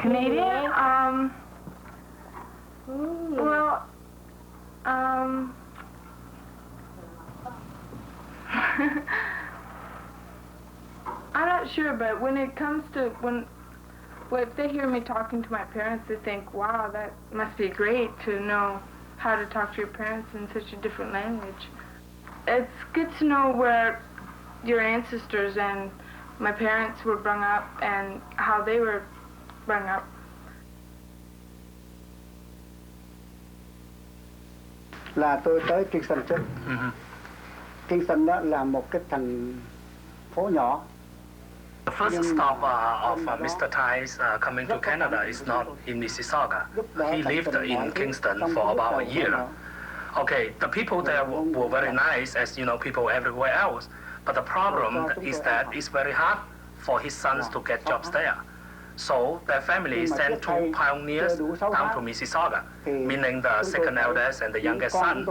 Canadian? Well, I'm not sure, but when it comes to well, if they hear me talking to my parents, they think, wow, that must be great to know how to talk to your parents in such a different language. It's good to know where your ancestors and my parents were brought up and how they were brought up. Là tôi tới Kingston trước. Kingston đó là một cái thành phố nhỏ. The first stop of Mr. Thai's coming to Canada is not in Mississauga. He lived in Kingston for about a year. Okay, the people there were very nice, as you know, people everywhere else. But the problem is that it's very hard for his sons to get jobs there. So their family sent two pioneers down to Mississauga, meaning the second eldest and the youngest son,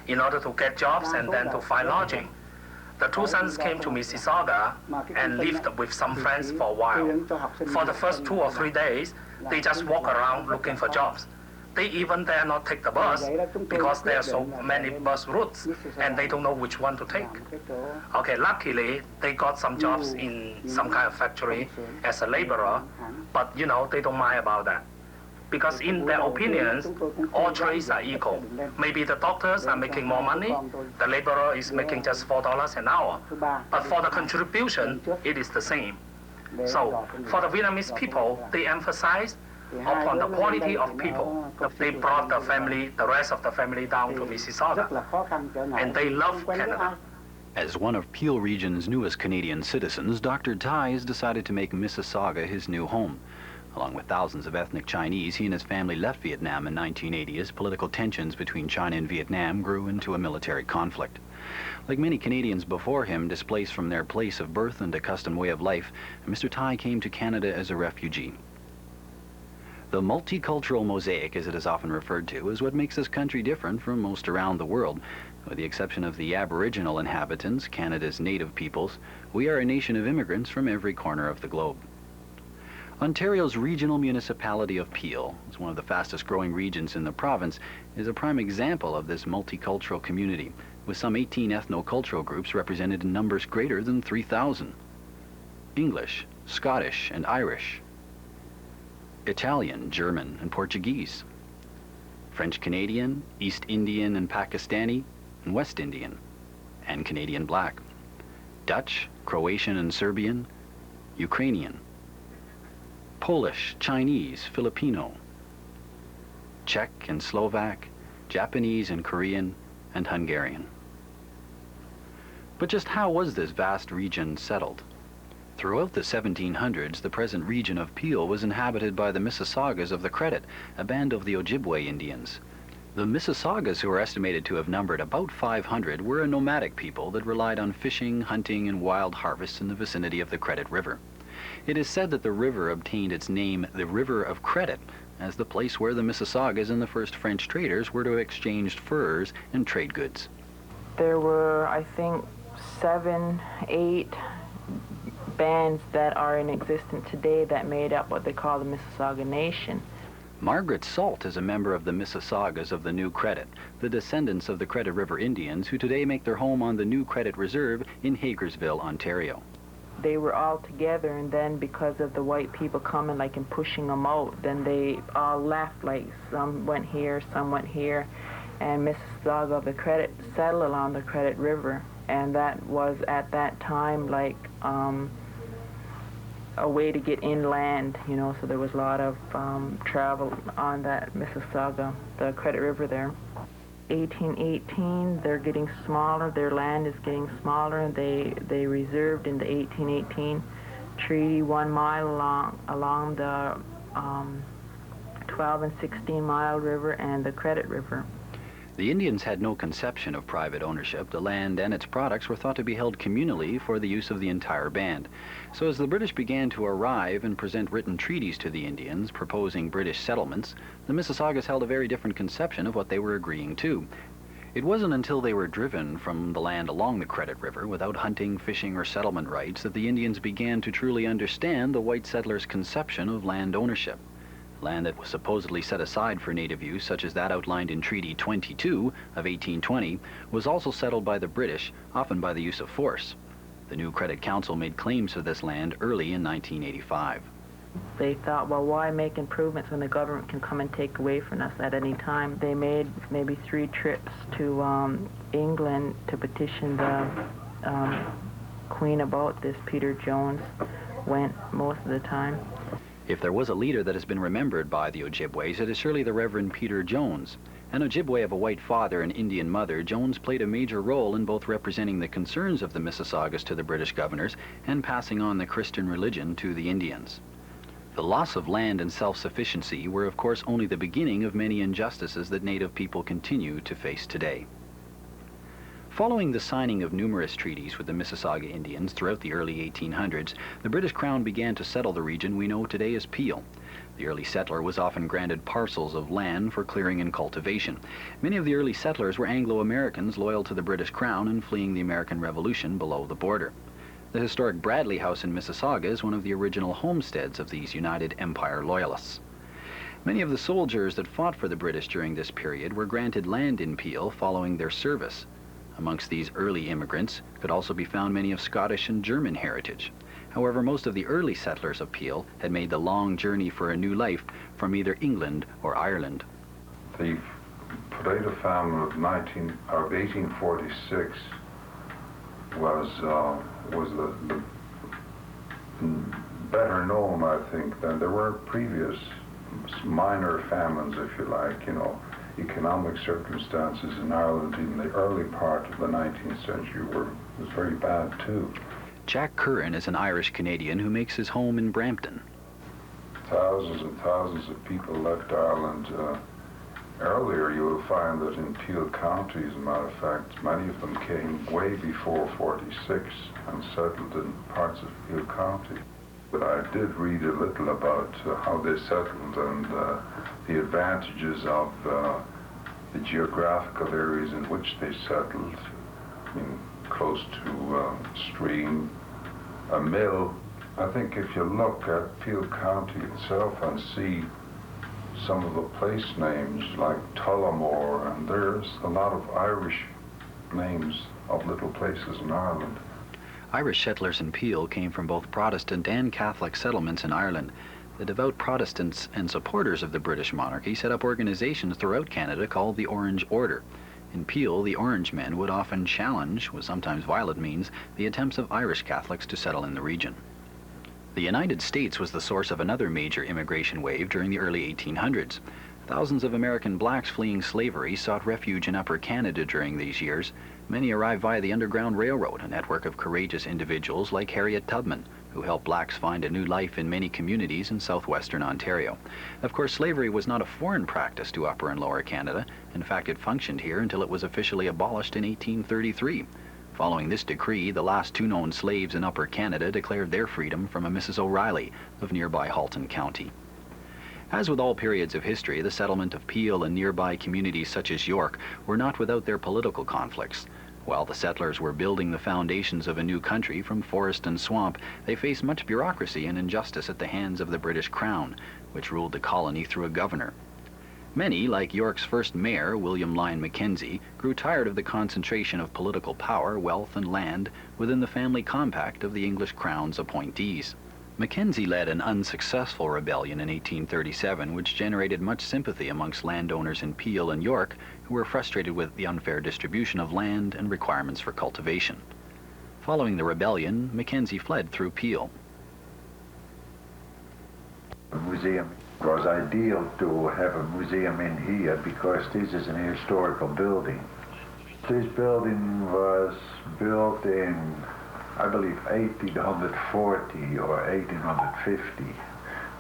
in order to get jobs and then to find lodging. The two sons came to Mississauga and lived with some friends for a while. For the first 2 or 3 days, they just walk around looking for jobs. They even dare not take the bus because there are so many bus routes and they don't know which one to take. Okay, luckily they got some jobs in some kind of factory as a laborer, but you know, they don't mind about that. Because in their opinions, all trades are equal. Maybe the doctors are making more money, the laborer is making just $4 an hour. But for the contribution, it is the same. So for the Vietnamese people, they emphasize upon the quality of people. They brought the family, the rest of the family down to Mississauga, and they love Canada. As one of Peel Region's newest Canadian citizens, Dr. Thais decided to make Mississauga his new home. Along with thousands of ethnic Chinese, he and his family left Vietnam in 1980 as political tensions between China and Vietnam grew into a military conflict. Like many Canadians before him, displaced from their place of birth and accustomed way of life, Mr. Thai came to Canada as a refugee. The multicultural mosaic, as it is often referred to, is what makes this country different from most around the world. With the exception of the Aboriginal inhabitants, Canada's native peoples, we are a nation of immigrants from every corner of the globe. Ontario's regional municipality of Peel, as one of the fastest growing regions in the province, is a prime example of this multicultural community, with some 18 ethno-cultural groups represented in numbers greater than 3,000. English, Scottish, and Irish, Italian, German, and Portuguese, French-Canadian, East Indian and Pakistani, and West Indian, and Canadian Black, Dutch, Croatian and Serbian, Ukrainian, Polish, Chinese, Filipino, Czech and Slovak, Japanese and Korean, and Hungarian. But just how was this vast region settled? Throughout the 1700s, the present region of Peel was inhabited by the Mississaugas of the Credit, a band of the Ojibwe Indians. The Mississaugas, who are estimated to have numbered about 500, were a nomadic people that relied on fishing, hunting, and wild harvests in the vicinity of the Credit River. It is said that the river obtained its name, the River of Credit, as the place where the Mississaugas and the first French traders were to have exchanged furs and trade goods. There were, I think, 7, 8 bands that are in existence today that made up what they call the Mississauga Nation. Margaret Salt is a member of the Mississaugas of the New Credit, the descendants of the Credit River Indians who today make their home on the New Credit Reserve in Hagersville, Ontario. They were all together, and then because of the white people coming like and pushing them out, then they all left, like some went here, and Mississauga of the Credit settled along the Credit River, and that was at that time like a way to get inland, you know, so there was a lot of travel on that Mississauga, the Credit River there. 1818, they're getting smaller, their land is getting smaller, and they reserved in the 1818 treaty 1 mile along the 12 and 16 mile river and the Credit River. The Indians had no conception of private ownership. The land and its products were thought to be held communally for the use of the entire band. So as the British began to arrive and present written treaties to the Indians proposing British settlements, the Mississaugas held a very different conception of what they were agreeing to. It wasn't until they were driven from the land along the Credit River without hunting, fishing, or settlement rights that the Indians began to truly understand the white settlers' conception of land ownership. Land that was supposedly set aside for native use, such as that outlined in Treaty 22 of 1820, was also settled by the British, often by the use of force. The New Credit Council made claims to this land early in 1985. They thought, well, why make improvements when the government can come and take away from us at any time? They made maybe 3 trips to England to petition the Queen about this. Peter Jones went most of the time. If there was a leader that has been remembered by the Ojibways, it is surely the Reverend Peter Jones. An Ojibwe of a white father and Indian mother, Jones played a major role in both representing the concerns of the Mississaugas to the British governors and passing on the Christian religion to the Indians. The loss of land and self-sufficiency were of course only the beginning of many injustices that Native people continue to face today. Following the signing of numerous treaties with the Mississauga Indians throughout the early 1800s, the British Crown began to settle the region we know today as Peel. The early settler was often granted parcels of land for clearing and cultivation. Many of the early settlers were Anglo-Americans loyal to the British Crown and fleeing the American Revolution below the border. The historic Bradley House in Mississauga is one of the original homesteads of these United Empire Loyalists. Many of the soldiers that fought for the British during this period were granted land in Peel following their service. Amongst these early immigrants could also be found many of Scottish and German heritage. However, most of the early settlers of Peel had made the long journey for a new life from either England or Ireland. The Pareto famine of 1846 was the better known, I think, than there were previous minor famines, if you like, you know. Economic circumstances in Ireland in the early part of the 19th century was very bad too. Jack Curran is an Irish Canadian who makes his home in Brampton. Thousands and thousands of people left Ireland. Earlier you will find that in Peel County, as a matter of fact, many of them came way before 46 and settled in parts of Peel County. But I did read a little about how they settled and the advantages of the geographical areas in which they settled. I mean, close to stream, a mill. I think if you look at Peel County itself and see some of the place names like Tullamore, and there's a lot of Irish names of little places in Ireland. Irish settlers in Peel came from both Protestant and Catholic settlements in Ireland. The devout Protestants and supporters of the British monarchy set up organizations throughout Canada called the Orange Order. In Peel, the Orange men would often challenge, with sometimes violent means, the attempts of Irish Catholics to settle in the region. The United States was the source of another major immigration wave during the early 1800s. Thousands of American blacks fleeing slavery sought refuge in Upper Canada during these years. Many arrived via the Underground Railroad, a network of courageous individuals like Harriet Tubman, who helped blacks find a new life in many communities in southwestern Ontario. Of course, slavery was not a foreign practice to Upper and Lower Canada. In fact, it functioned here until it was officially abolished in 1833. Following this decree, the last 2 known slaves in Upper Canada declared their freedom from a Mrs. O'Reilly of nearby Halton County. As with all periods of history, the settlement of Peel and nearby communities such as York were not without their political conflicts. While the settlers were building the foundations of a new country from forest and swamp, they faced much bureaucracy and injustice at the hands of the British Crown, which ruled the colony through a governor. Many, like York's first mayor, William Lyon Mackenzie, grew tired of the concentration of political power, wealth, and land within the family compact of the English Crown's appointees. Mackenzie led an unsuccessful rebellion in 1837, which generated much sympathy amongst landowners in Peel and York, who were frustrated with the unfair distribution of land and requirements for cultivation. Following the rebellion, Mackenzie fled through Peel. The museum was ideal to have a museum in here because this is an historical building. This building was built in, I believe, 1840 or 1850.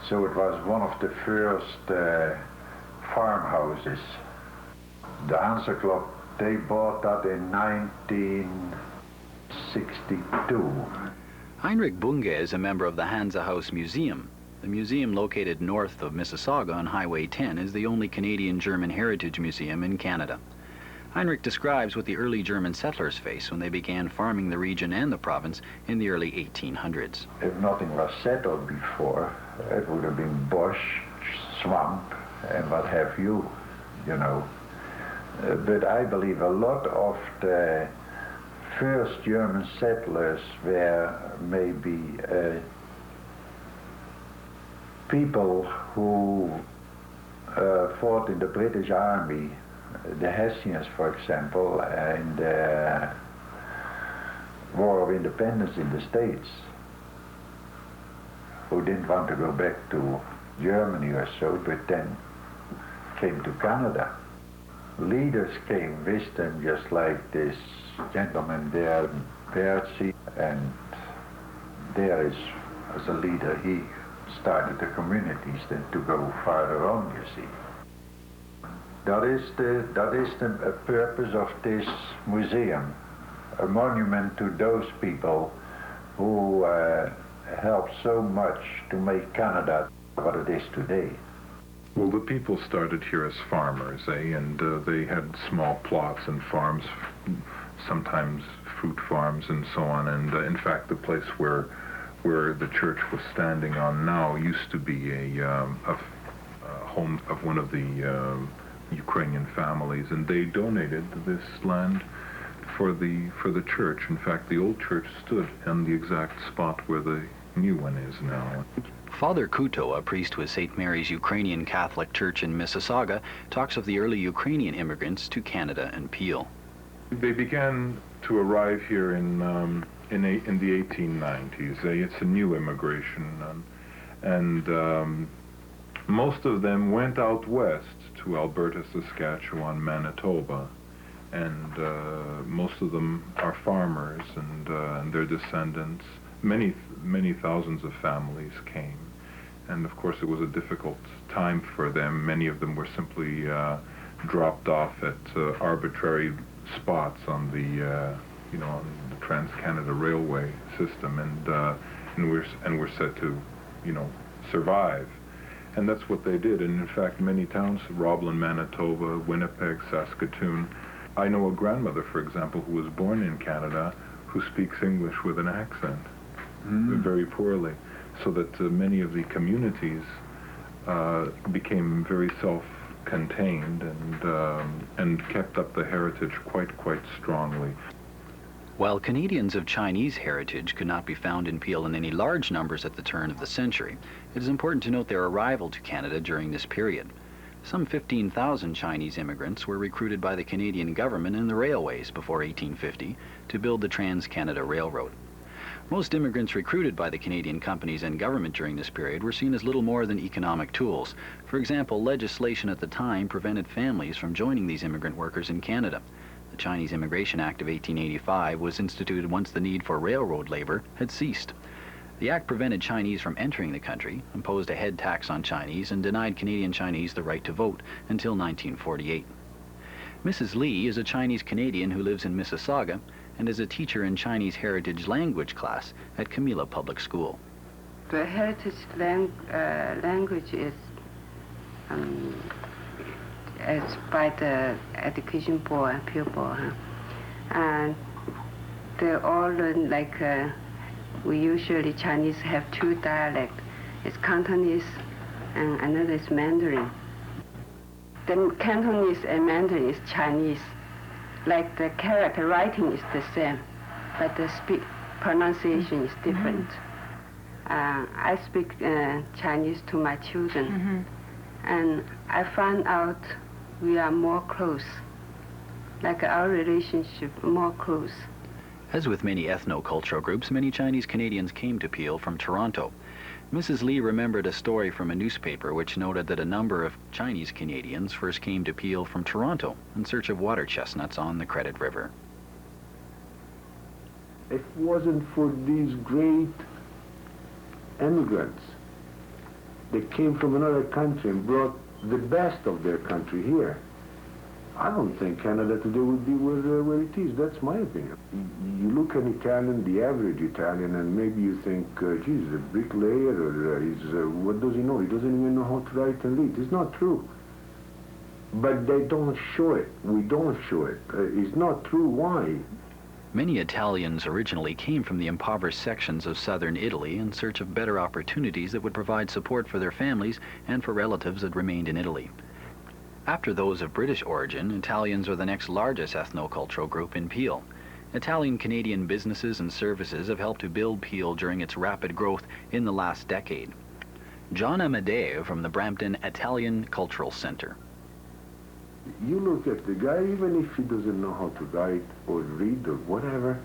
So it was one of the first farmhouses. The Hansa Club, they bought that in 1962. Heinrich Bunge is a member of the Hansa House Museum. The museum, located north of Mississauga on Highway 10, is the only Canadian German heritage museum in Canada. Heinrich describes what the early German settlers faced when they began farming the region and the province in the early 1800s. If nothing was settled before, it would have been bush, swamp and what have you, you know. But I believe a lot of the first German settlers were maybe people who fought in the British Army, the Hessians, for example, in the War of Independence in the States, who didn't want to go back to Germany or so, but then came to Canada. Leaders came with them, just like this gentleman there, Percy, and there is, as a leader, he started the communities then to go farther on, you see. That is the purpose of this museum, a monument to those people who helped so much to make Canada what it is today. Well, the people started here as farmers, and they had small plots and farms, sometimes fruit farms and so on. And in fact, the place where the church was standing on now used to be a home of one of the Ukrainian families, and they donated this land for the church. In fact, the old church stood on the exact spot where the new one is now. Father Kuto, a priest with St. Mary's Ukrainian Catholic Church in Mississauga, talks of the early Ukrainian immigrants to Canada and Peel. They began to arrive here in the 1890s. It's a new immigration, and most of them went out west to Alberta, Saskatchewan, Manitoba, and most of them are farmers, and their descendants. Many thousands of families came, and of course it was a difficult time for them. Many of them were simply dropped off at arbitrary spots on the on the Trans-Canada Railway system, and were set to survive. And that's what they did. And in fact, many towns, Roblin, Manitoba, Winnipeg, Saskatoon. I know a grandmother, for example, who was born in Canada, who speaks English with an accent, very poorly, so that many of the communities became very self-contained and kept up the heritage quite strongly. While Canadians of Chinese heritage could not be found in Peel in any large numbers at the turn of the century, it is important to note their arrival to Canada during this period. Some 15,000 Chinese immigrants were recruited by the Canadian government in the railways before 1850 to build the Trans-Canada Railroad. Most immigrants recruited by the Canadian companies and government during this period were seen as little more than economic tools. For example, legislation at the time prevented families from joining these immigrant workers in Canada. The Chinese Immigration Act of 1885 was instituted once the need for railroad labor had ceased. The act prevented Chinese from entering the country, imposed a head tax on Chinese, and denied Canadian Chinese the right to vote until 1948. Mrs. Lee is a Chinese Canadian who lives in Mississauga and is a teacher in Chinese heritage language class at Camilla Public School. The heritage language is by the Education Board and Peel Board, and they all learn like we usually Chinese have two dialects. It's Cantonese and another is Mandarin. The Cantonese and Mandarin is Chinese. Like the character writing is the same, but the pronunciation is different. I speak Chinese to my children, and I found out we are more close, like our relationship more close. As with many ethno-cultural groups, many Chinese Canadians came to Peel from Toronto. Mrs. Lee remembered a story from a newspaper which noted that a number of Chinese Canadians first came to Peel from Toronto in search of water chestnuts on the Credit River. If it wasn't for these great immigrants that came from another country and brought the best of their country here, I don't think Canada today would be where it is. That's my opinion. You look at an Italian, the average Italian, and maybe you think, geez, a bricklayer, or what does he know? He doesn't even know how to write and read. It's not true. But they don't show it. We don't show it. It's not true. Why? Many Italians originally came from the impoverished sections of southern Italy in search of better opportunities that would provide support for their families and for relatives that remained in Italy. After those of British origin, Italians are the next largest ethnocultural group in Peel. Italian-Canadian businesses and services have helped to build Peel during its rapid growth in the last decade. John Amadeo from the Brampton Italian Cultural Center. You look at the guy, even if he doesn't know how to write or read or whatever,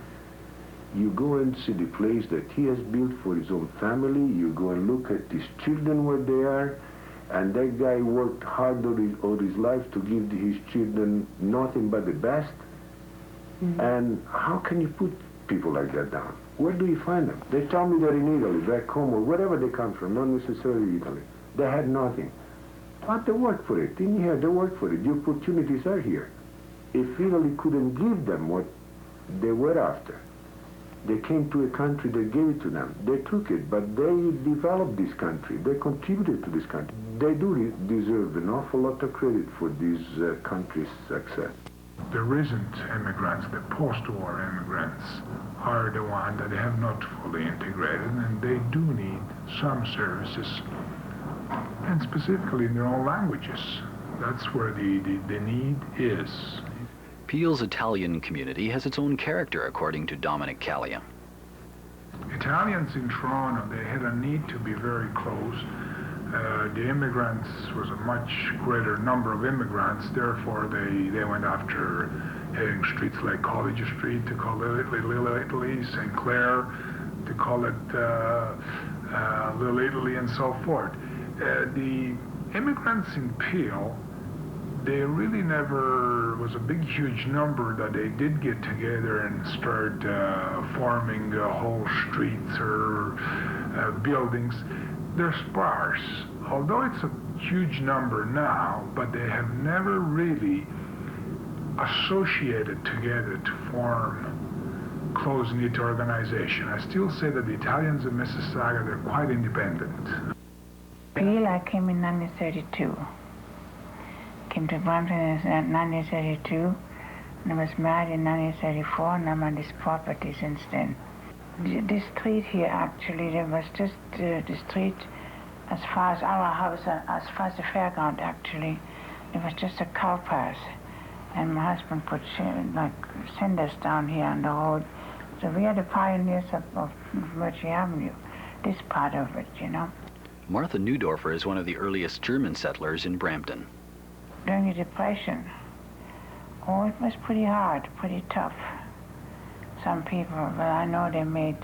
you go and see the place that he has built for his own family, you go and look at his children where they are, and that guy worked hard all his life to give his children nothing but the best. And how can you put people like that down? Where do you find them? They tell me they're in Italy, back home, or wherever they come from, not necessarily Italy. They had nothing. But they worked for it. In here, they worked for it. The opportunities are here. If Italy couldn't give them what they were after, they came to a country that gave it to them. They took it, but they developed this country. They contributed to this country. They do deserve an awful lot of credit for this country's success. The recent immigrants, the post-war immigrants, are the ones that have not fully integrated, and they do need some services, and specifically in their own languages. That's where the need is. Peel's Italian community has its own character, according to Dominic Callia. Italians in Toronto, they had a need to be very close. The immigrants was a much greater number of immigrants, therefore they went after having streets like College Street to call it Little Italy, St. Clair to call it Little Italy, and so forth. The immigrants in Peel, they really never was a big, huge number that they did get together and start forming whole streets or buildings. They're sparse, although it's a huge number now, but they have never really associated together to form close-knit organization. I still say that the Italians in Mississauga, they're quite independent. Peel, I came in 1932. Came to Brampton in 1932, and I was married in 1934, and I'm on this property since then. This street here, actually, there was just the street as far as our house, as far as the fairground, actually. It was just a cow path, and my husband put send us down here on the road. So we are the pioneers of Virgie Avenue, this part of it, you know. Martha Neudorfer is one of the earliest German settlers in Brampton. During the Depression, oh, it was pretty hard, pretty tough. Some people, well, I know they made,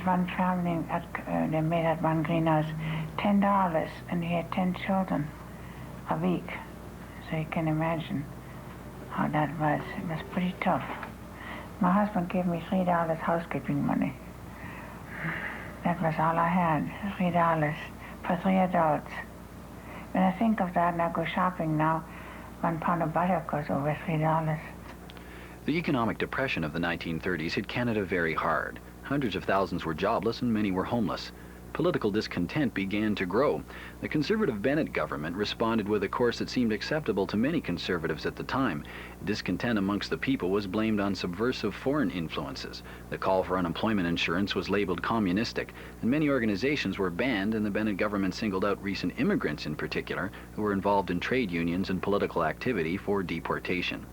one family, they made at one greenhouse $10, and he had 10 children a week. So you can imagine how that was. It was pretty tough. My husband gave me $3 housekeeping money. That was all I had, $3 for 3 adults. When I think of that and I go shopping now, 1 pound of butter costs over $3. The economic depression of the 1930s hit Canada very hard. Hundreds of thousands were jobless and many were homeless. Political discontent began to grow. The Conservative Bennett government responded with a course that seemed acceptable to many Conservatives at the time. Discontent amongst the people was blamed on subversive foreign influences. The call for unemployment insurance was labeled communistic, and many organizations were banned, and the Bennett government singled out recent immigrants in particular who were involved in trade unions and political activity for deportation.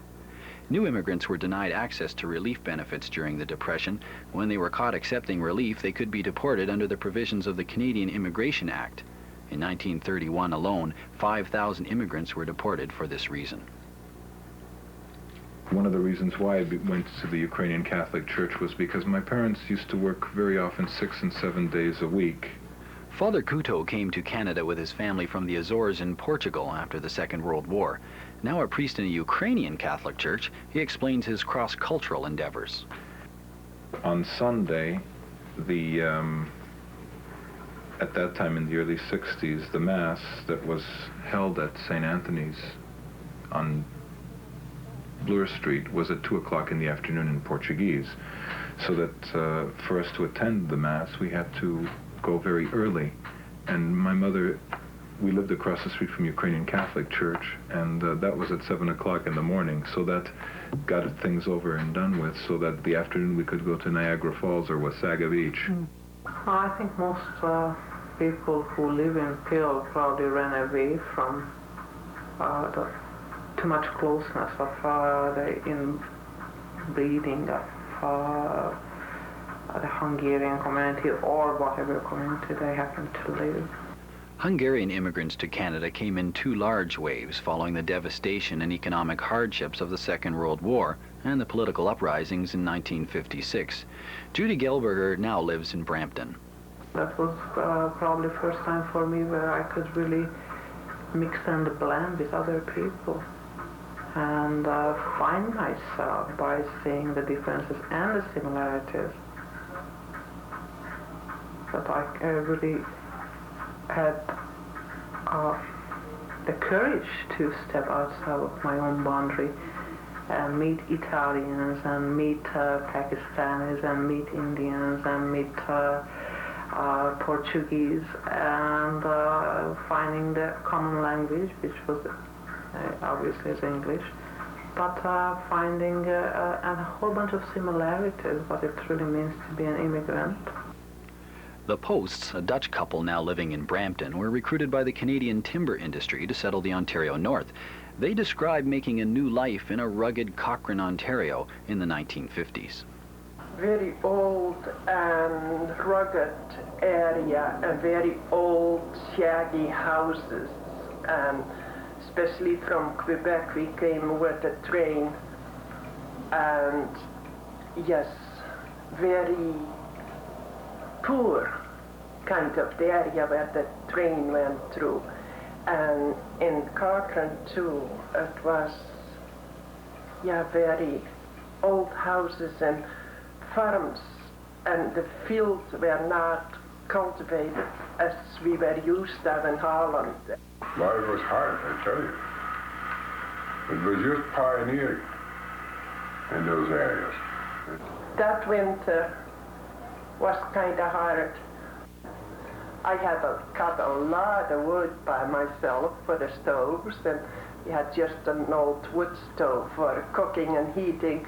New immigrants were denied access to relief benefits during the Depression. When they were caught accepting relief, they could be deported under the provisions of the Canadian Immigration Act. In 1931 alone, 5,000 immigrants were deported for this reason. One of the reasons why I went to the Ukrainian Catholic Church was because my parents used to work very often 6 and 7 days a week. Father Couto came to Canada with his family from the Azores in Portugal after the Second World War. Now a priest in a Ukrainian Catholic church, he explains his cross-cultural endeavors. On Sunday, at that time in the early 60s, the Mass that was held at St. Anthony's on Bloor Street was at 2 o'clock in the afternoon in Portuguese. So that for us to attend the Mass, we had to go very early. And my mother we lived across the street from Ukrainian Catholic Church, and that was at 7 o'clock in the morning, so that got things over and done with, so that the afternoon we could go to Niagara Falls or Wasaga Beach. I think most people who live in Peel probably ran away from the too much closeness of the inbreeding of the Hungarian community or whatever community they happen to live. Hungarian immigrants to Canada came in two large waves following the devastation and economic hardships of the Second World War and the political uprisings in 1956. Judy Gelberger now lives in Brampton. That was probably the first time for me where I could really mix and blend with other people and find myself by seeing the differences and the similarities. But I really had the courage to step outside of my own boundary and meet Italians and meet Pakistanis and meet Indians and meet Portuguese and finding the common language, which was obviously is English, but finding a whole bunch of similarities, what it really means to be an immigrant. The Posts, a Dutch couple now living in Brampton, were recruited by the Canadian timber industry to settle the Ontario North. They describe making a new life in a rugged Cochrane, Ontario in the 1950s. Very old and rugged area and very old shaggy houses, and especially from Quebec we came with a train, and yes, very poor kind of the area where the train went through. And in Cochrane too, it was very old houses and farms, and the fields were not cultivated as we were used to in Holland. Life was hard, I tell you. It was just pioneering in those areas. That winter was kind of hard. I had cut a lot of wood by myself for the stoves, and we had just an old wood stove for cooking and heating.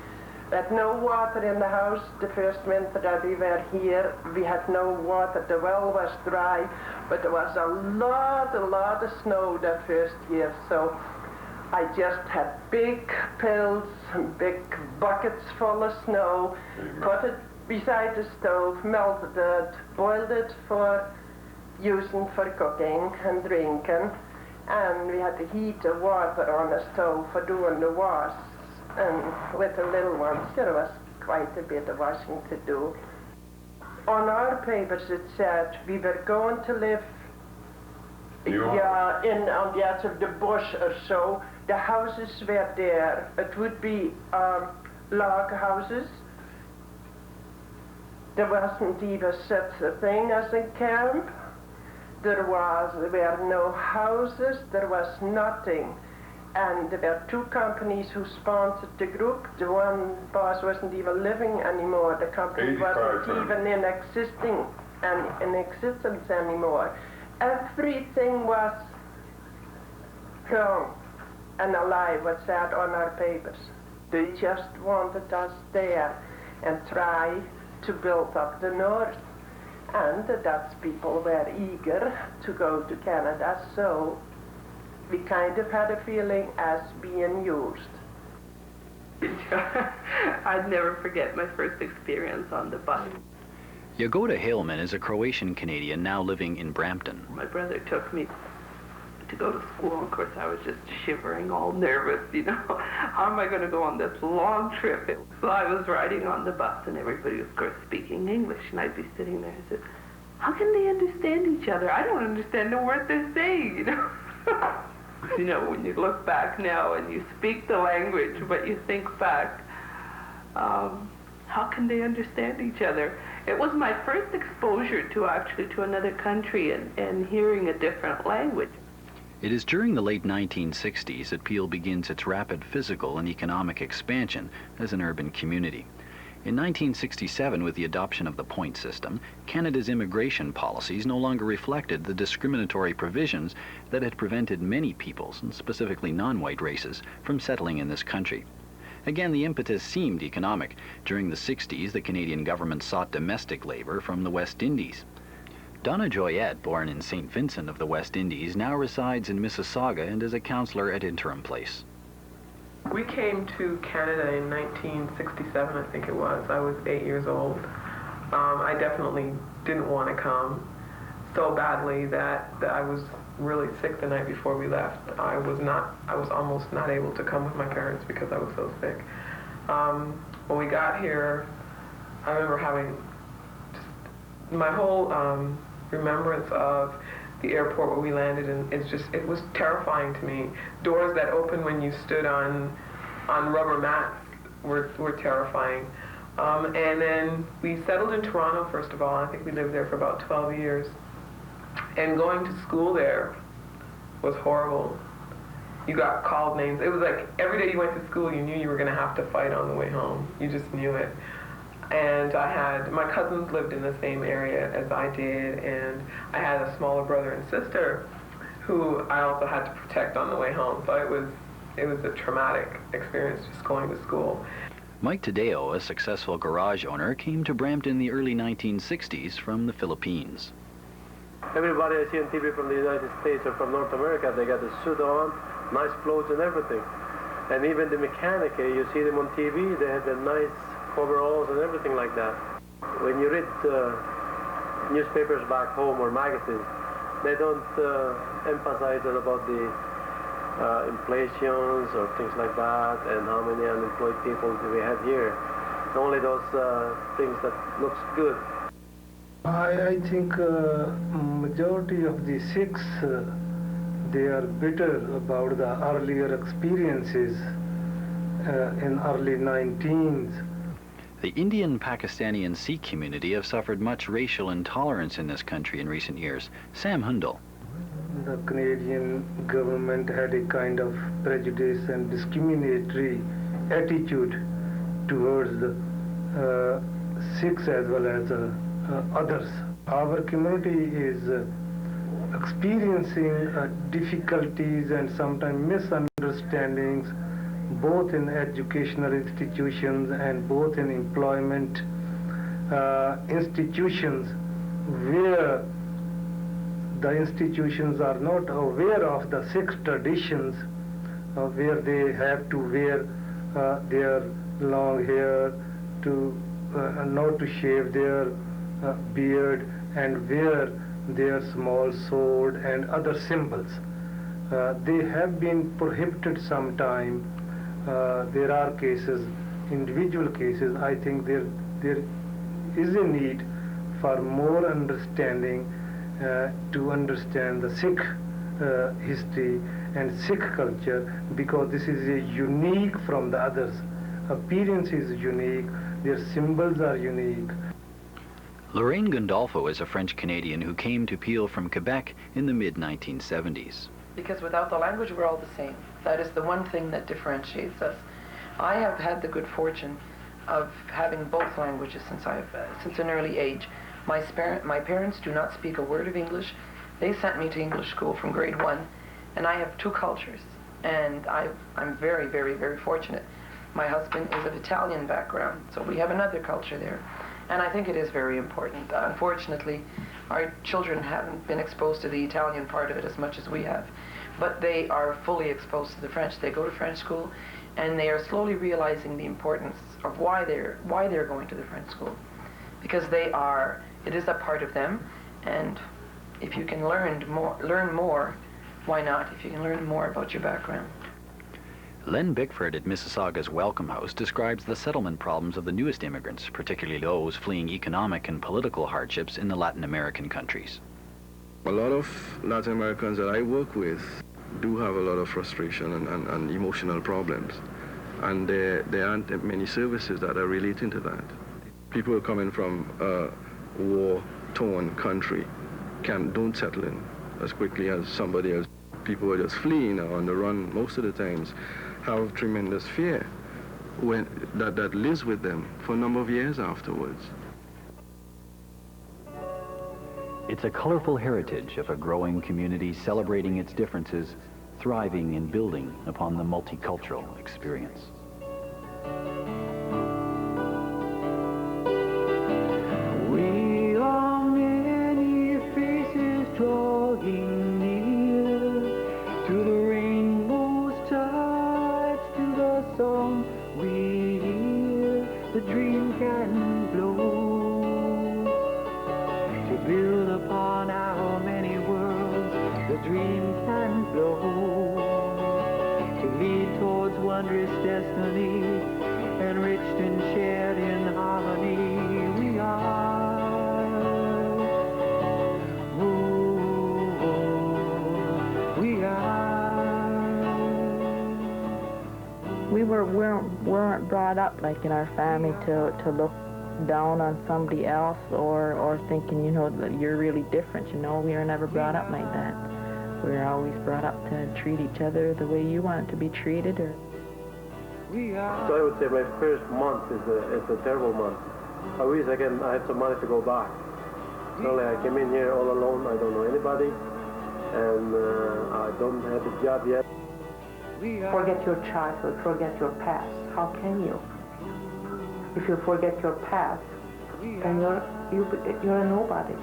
We had no water in the house the first winter that we were here. We had no water. The well was dry, but there was a lot of snow that first year. So I just had big pails and big buckets full of snow, put it beside the stove, melted it, boiled it for using for cooking and drinking, and we had to heat the water on the stove for doing the wash. And with the little ones, there was quite a bit of washing to do. On our papers it said we were going to live on the edge of the bush or so. The houses were there. It would be log houses. There wasn't even such a thing as a camp. There were no houses, there was nothing. And there were two companies who sponsored the group. The one boss wasn't even living anymore. The company wasn't even in existence anymore. Everything was gone and alive, was said on our papers. They just wanted us there and try to build up the North. And the Dutch people were eager to go to Canada, so we kind of had a feeling as being used. I'd never forget my first experience on the bus. Jagoda Haleman is a Croatian Canadian now living in Brampton. My brother took me to go to school. Of course, I was just shivering, all nervous, How am I going to go on this long trip? So I was riding on the bus, and everybody was, of course, speaking English, and I'd be sitting there and said, how can they understand each other? I don't understand a word they're saying, when you look back now and you speak the language, but you think back, how can they understand each other? It was my first exposure to another country and hearing a different language. It is during the late 1960s that Peel begins its rapid physical and economic expansion as an urban community. In 1967, with the adoption of the point system, Canada's immigration policies no longer reflected the discriminatory provisions that had prevented many peoples, and specifically non-white races, from settling in this country. Again, the impetus seemed economic. During the 60s, the Canadian government sought domestic labor from the West Indies. Donna Joyette, born in St. Vincent of the West Indies, now resides in Mississauga and is a counselor at Interim Place. We came to Canada in 1967, I think it was. I was 8 years old. I definitely didn't want to come so badly that I was really sick the night before we left. I was almost not able to come with my parents because I was so sick. When we got here, I remember having just my whole remembrance of the airport where we landed, and it was terrifying to me. Doors that opened when you stood on rubber mats were terrifying. And then we settled in Toronto, first of all. I think we lived there for about 12 years. And going to school there was horrible. You got called names. It was like every day you went to school, you knew you were going to have to fight on the way home. You just knew it. And my cousins lived in the same area as I did, and I had a smaller brother and sister who I also had to protect on the way home. So it was a traumatic experience just going to school. Mike Tadeo, a successful garage owner, came to Brampton in the early 1960s from the Philippines. Everybody I see on TV from the United States or from North America, they got a suit on, nice clothes and everything. And even the mechanic, you see them on TV, they have the nice overalls and everything like that. When you read newspapers back home or magazines, they don't emphasize it about the inflations or things like that and how many unemployed people do we have here. Only those things that looks good. I think majority of the Sikhs, they are bitter about the earlier experiences in early 19s. The Indian, Pakistani, and Sikh community have suffered much racial intolerance in this country in recent years. Sam Hundal. The Canadian government had a kind of prejudice and discriminatory attitude towards the Sikhs as well as others. Our community is experiencing difficulties and sometimes misunderstandings both in educational institutions and both in employment institutions, where the institutions are not aware of the Sikh traditions, where they have to wear their long hair, not to shave their beard, and wear their small sword and other symbols. They have been prohibited sometime. There are cases, individual cases. I think there is a need for more understanding to understand the Sikh history and Sikh culture, because this is a unique from the others. Appearance is unique, their symbols are unique. Lorraine Gandolfo is a French-Canadian who came to Peel from Quebec in the mid-1970s. Because without the language, we're all the same. That is the one thing that differentiates us. I have had the good fortune of having both languages since an early age. My parents do not speak a word of English. They sent me to English school from grade 1, and I have two cultures, and I'm very, very, very fortunate. My husband is of Italian background, so we have another culture there, and I think it is very important. Unfortunately, our children haven't been exposed to the Italian part of it as much as we have, but they are fully exposed to the French. They go to French school, and they are slowly realizing the importance of why they're going to the French school, because it is a part of them, and if you can learn more, why not? If you can learn more about your background. Len Bickford at Mississauga's Welcome House describes the settlement problems of the newest immigrants, particularly those fleeing economic and political hardships in the Latin American countries. A lot of Latin Americans that I work with do have a lot of frustration and emotional problems, and there aren't many services that are relating to that. People coming from a war-torn country don't settle in as quickly as somebody else. People who are just fleeing or on the run most of the times have tremendous fear that lives with them for a number of years afterwards. It's a colorful heritage of a growing community celebrating its differences, thriving and building upon the multicultural experience. We are many faces drawing near to the rainbow's touch, to the song we hear. The dream can blow to build upon our many worlds. The dream can blow to lead towards wondrous destiny, enriched and shared in harmony. We are, we are. We weren't brought up like in our family to look down on somebody else or thinking, you know, that you're really different. You know, we were never brought up like that. We were always brought up to treat each other the way you want to be treated. Or so I would say my first month is a terrible month. I wish I had some money to go back. Only I came in here all alone. I don't know anybody, and I don't have a job yet. Forget your childhood, forget your past. How can you? If you forget your past, then you're a nobody.